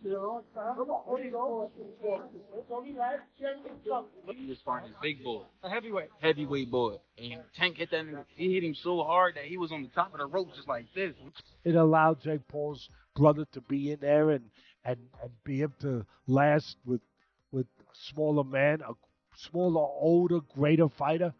He was fighting his big boy, a heavyweight boy, and Tank hit that nigga. He hit him so hard that he was on the top of the rope just like this. It allowed Jake Paul's brother to be in there and be able to last with smaller man, a smaller, older, greater fighter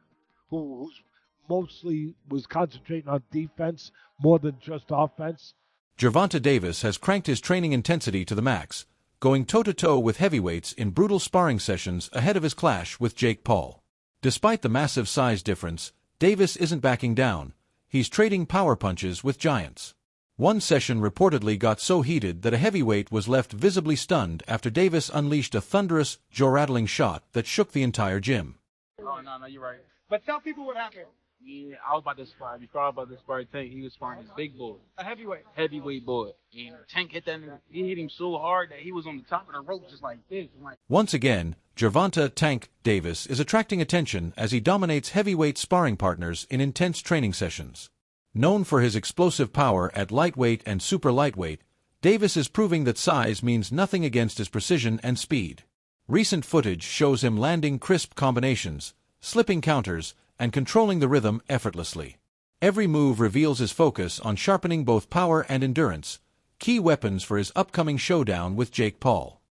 who's mostly was concentrating on defense more than just offense. Gervonta Davis has cranked his training intensity to the max, going toe-to-toe with heavyweights in brutal sparring sessions ahead of his clash with Jake Paul. Despite the massive size difference, Davis isn't backing down. He's trading power punches with giants. One session reportedly got so heated that a heavyweight was left visibly stunned after Davis unleashed a thunderous, jaw-rattling shot that shook the entire gym. Oh, no, you're right. But tell people what happened. Yeah, I was about to spar. Before I was about to spar Tank, he was sparring his big boy, A heavyweight boy, and Tank hit that nigga. He hit him so hard that he was on the top of the rope just like this. Once again, Gervonta "Tank" Davis is attracting attention as he dominates heavyweight sparring partners in intense training sessions. Known for his explosive power at lightweight and super lightweight, Davis is proving that size means nothing against his precision and speed. Recent footage shows him landing crisp combinations, slipping counters, and controlling the rhythm effortlessly. Every move reveals his focus on sharpening both power and endurance, key weapons for his upcoming showdown with Jake Paul.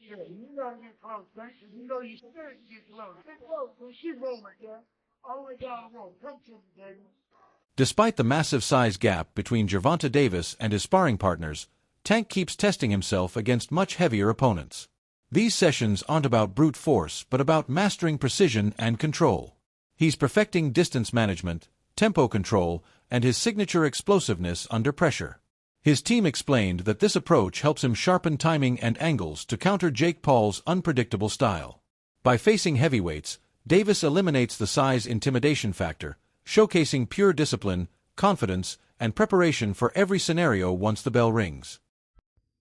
You gotta get close, right? You know you should get close. Get close, when she's rolling, yeah? All the way down the road. Come to me, baby. Despite the massive size gap between Gervonta Davis and his sparring partners, Tank keeps testing himself against much heavier opponents. These sessions aren't about brute force, but about mastering precision and control. He's perfecting distance management, tempo control, and his signature explosiveness under pressure. His team explained that this approach helps him sharpen timing and angles to counter Jake Paul's unpredictable style. By facing heavyweights, Davis eliminates the size intimidation factor, showcasing pure discipline, confidence, and preparation for every scenario once the bell rings.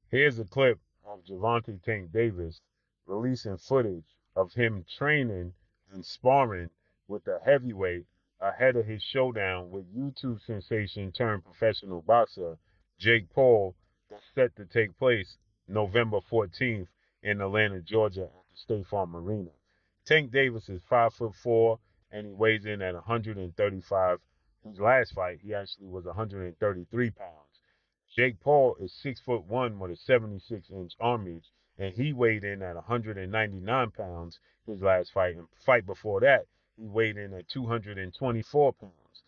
Here's a clip of Gervonta "Tank" Davis releasing footage of him training and sparring with a heavyweight ahead of his showdown with YouTube sensation turned professional boxer Jake Paul, that's set to take place November 14th in Atlanta, Georgia at the State Farm Arena. Tank Davis is 5'4", and he weighs in at 135. His last fight, he actually was 133 pounds. Jake Paul is 6'1" with a 76-inch arm reach, and he weighed in at 199 pounds his last fight. And fight before that, he weighed in at 224 pounds.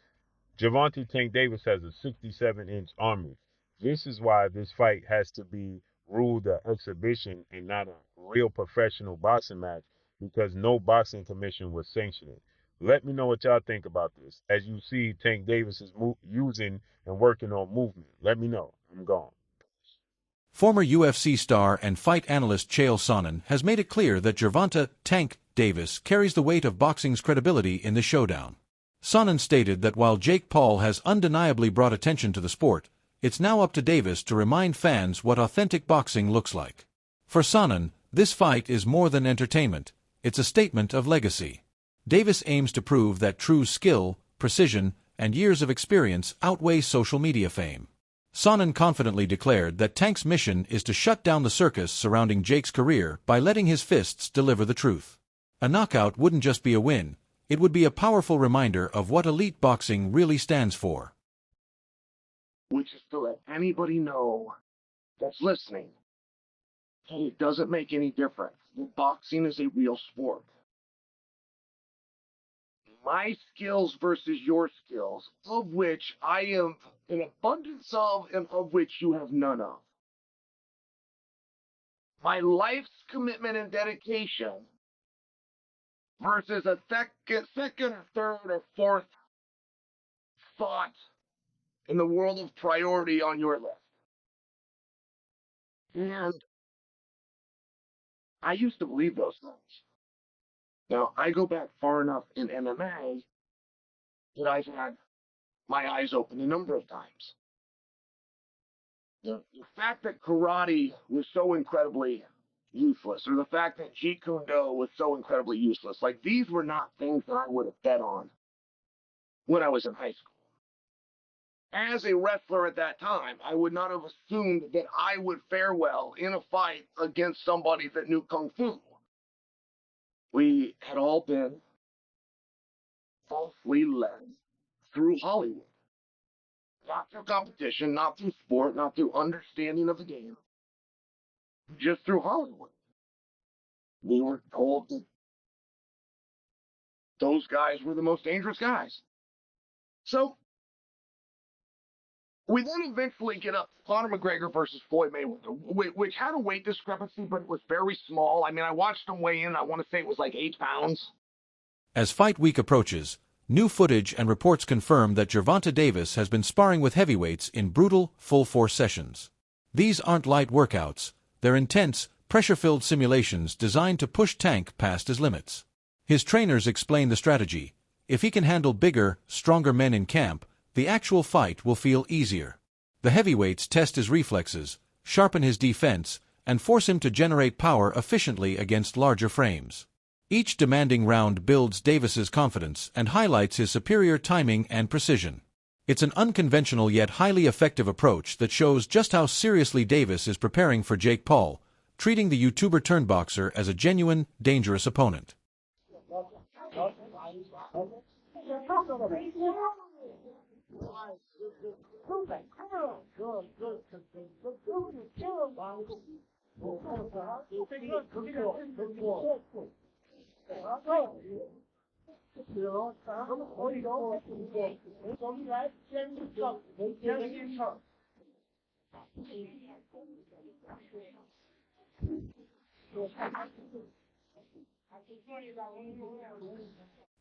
Gervonta "Tank" Davis has a 67-inch arm reach. This is why this fight has to be ruled an exhibition and not a real professional boxing match, because no boxing commission would sanction it. Let me know what y'all think about this. As you see, Tank Davis is using and working on movement. Let me know. I'm gone. Former UFC star and fight analyst Chael Sonnen has made it clear that Gervonta "Tank" Davis carries the weight of boxing's credibility in the showdown. Sonnen stated that while Jake Paul has undeniably brought attention to the sport, it's now up to Davis to remind fans what authentic boxing looks like. For Sonnen, this fight is more than entertainment, it's a statement of legacy. Davis aims to prove that true skill, precision, and years of experience outweigh social media fame. Sonnen confidently declared that Tank's mission is to shut down the circus surrounding Jake's career by letting his fists deliver the truth. A knockout wouldn't just be a win, it would be a powerful reminder of what elite boxing really stands for. Which is to let anybody know that's listening that it doesn't make any difference. Boxing is a real sport. My skills versus your skills, of which I am an abundance of and of which you have none of. My life's commitment and dedication versus a second or third or fourth thought in the world of priority on your list. And I used to believe those things. Now, I go back far enough in MMA that I've had my eyes open a number of times. The fact that karate was so incredibly useless, or the fact that Jeet Kune Do was so incredibly useless, like these were not things that I would have bet on when I was in high school. As a wrestler at that time, I would not have assumed that I would fare well in a fight against somebody that knew Kung Fu. We had all been falsely led through Hollywood. Not through competition, not through sport, not through understanding of the game, just through Hollywood. We were told that those guys were the most dangerous guys. So we then eventually get up to Conor McGregor versus Floyd Mayweather, which had a weight discrepancy, but it was very small. I mean, I watched them weigh in. I want to say it was like 8 pounds. As fight week approaches, new footage and reports confirm that Gervonta Davis has been sparring with heavyweights in brutal, full-force sessions. These aren't light workouts. They're intense, pressure-filled simulations designed to push Tank past his limits. His trainers explain the strategy. If he can handle bigger, stronger men in camp, the actual fight will feel easier. The heavyweights test his reflexes, sharpen his defense, and force him to generate power efficiently against larger frames. Each demanding round builds Davis's confidence and highlights his superior timing and precision. It's an unconventional yet highly effective approach that shows just how seriously Davis is preparing for Jake Paul, treating the YouTuber-turned-boxer as a genuine, dangerous opponent.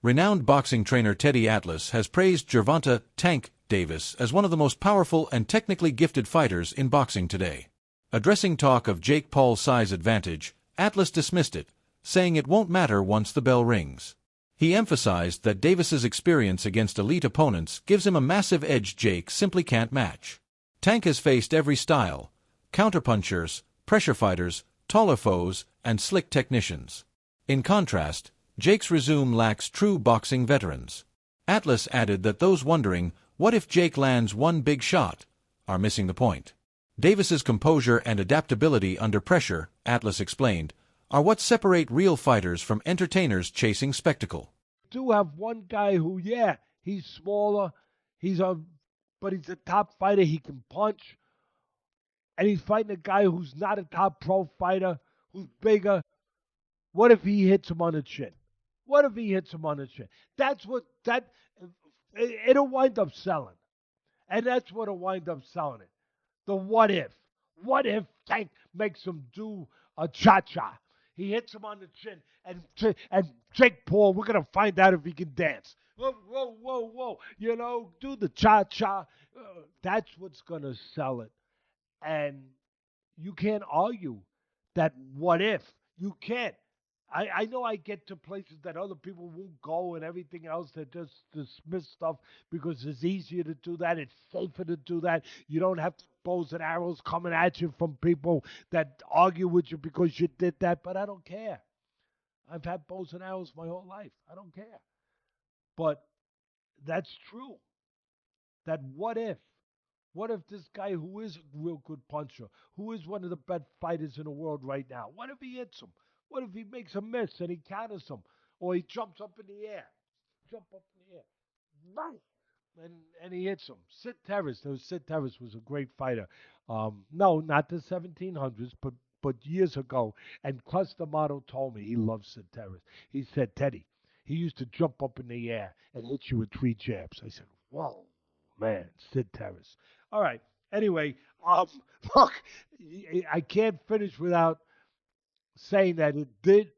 Renowned boxing trainer Teddy Atlas has praised Gervonta "Tank" Davis as one of the most powerful and technically gifted fighters in boxing today. Addressing talk of Jake Paul's size advantage, Atlas dismissed it, saying it won't matter once the bell rings. He emphasized that Davis's experience against elite opponents gives him a massive edge Jake simply can't match. Tank has faced every style: counterpunchers, pressure fighters, taller foes, and slick technicians. In contrast, Jake's resume lacks true boxing veterans. Atlas added that those wondering, what if Jake lands one big shot, are missing the point. Davis's composure and adaptability under pressure, Atlas explained, are what separate real fighters from entertainers chasing spectacle. Do have one guy who, yeah, he's smaller, but he's a top fighter. He can punch, and he's fighting a guy who's not a top pro fighter, who's bigger. What if he hits him on the chin? What if he hits him on the chin? It'll wind up selling, and that's what'll wind up selling it. The what if? What if Tank makes him do a cha-cha? He hits him on the chin, and Jake Paul, we're going to find out if he can dance. Whoa, whoa, whoa, whoa. You know, do the cha-cha. That's what's going to sell it. And you can't argue that what if. You can't. I know I get to places that other people won't go and everything else. They just dismiss stuff because it's easier to do that. It's safer to do that. You don't have bows and arrows coming at you from people that argue with you because you did that. But I don't care. I've had bows and arrows my whole life. I don't care. But that's true. That what if? What if this guy who is a real good puncher, who is one of the best fighters in the world right now, what if he hits him? What if he makes a miss and he counters him? Or he jumps up in the air. Jump up in the air. Bang! And he hits him. Sid Terrace. Sid Terrace was a great fighter. No, not the 1700s, but years ago. And Clutch D'Amato told me he loved Sid Terrace. He said, Teddy, he used to jump up in the air and hit you with 3 jabs. I said, whoa, man, Sid Terrace. All right. Anyway, look, I can't finish without saying that it did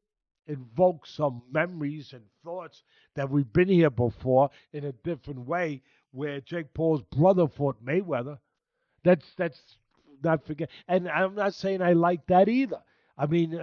invoke some memories and thoughts that we've been here before in a different way, where Jake Paul's brother fought Mayweather. That's not forget. And I'm not saying I like that either. I mean,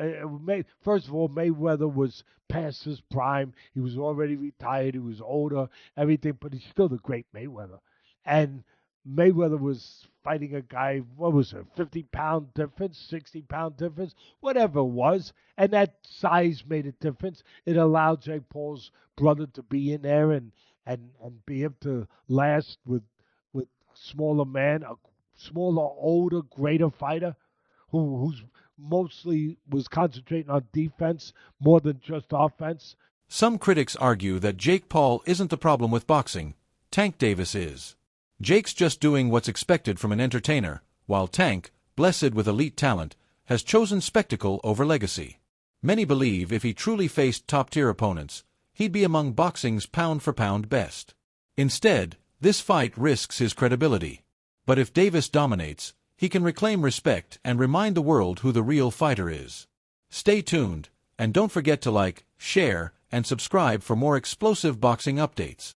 first of all, Mayweather was past his prime. He was already retired. He was older, everything, but he's still the great Mayweather. And Mayweather was fighting a guy, what was it, 50-pound difference, 60-pound difference, whatever it was. And that size made a difference. It allowed Jake Paul's brother to be in there and be able to last with a smaller man, a smaller, older, greater fighter who's mostly was concentrating on defense more than just offense. Some critics argue that Jake Paul isn't the problem with boxing. Tank Davis is. Jake's just doing what's expected from an entertainer, while Tank, blessed with elite talent, has chosen spectacle over legacy. Many believe if he truly faced top-tier opponents, he'd be among boxing's pound-for-pound best. Instead, this fight risks his credibility. But if Davis dominates, he can reclaim respect and remind the world who the real fighter is. Stay tuned, and don't forget to like, share, and subscribe for more explosive boxing updates.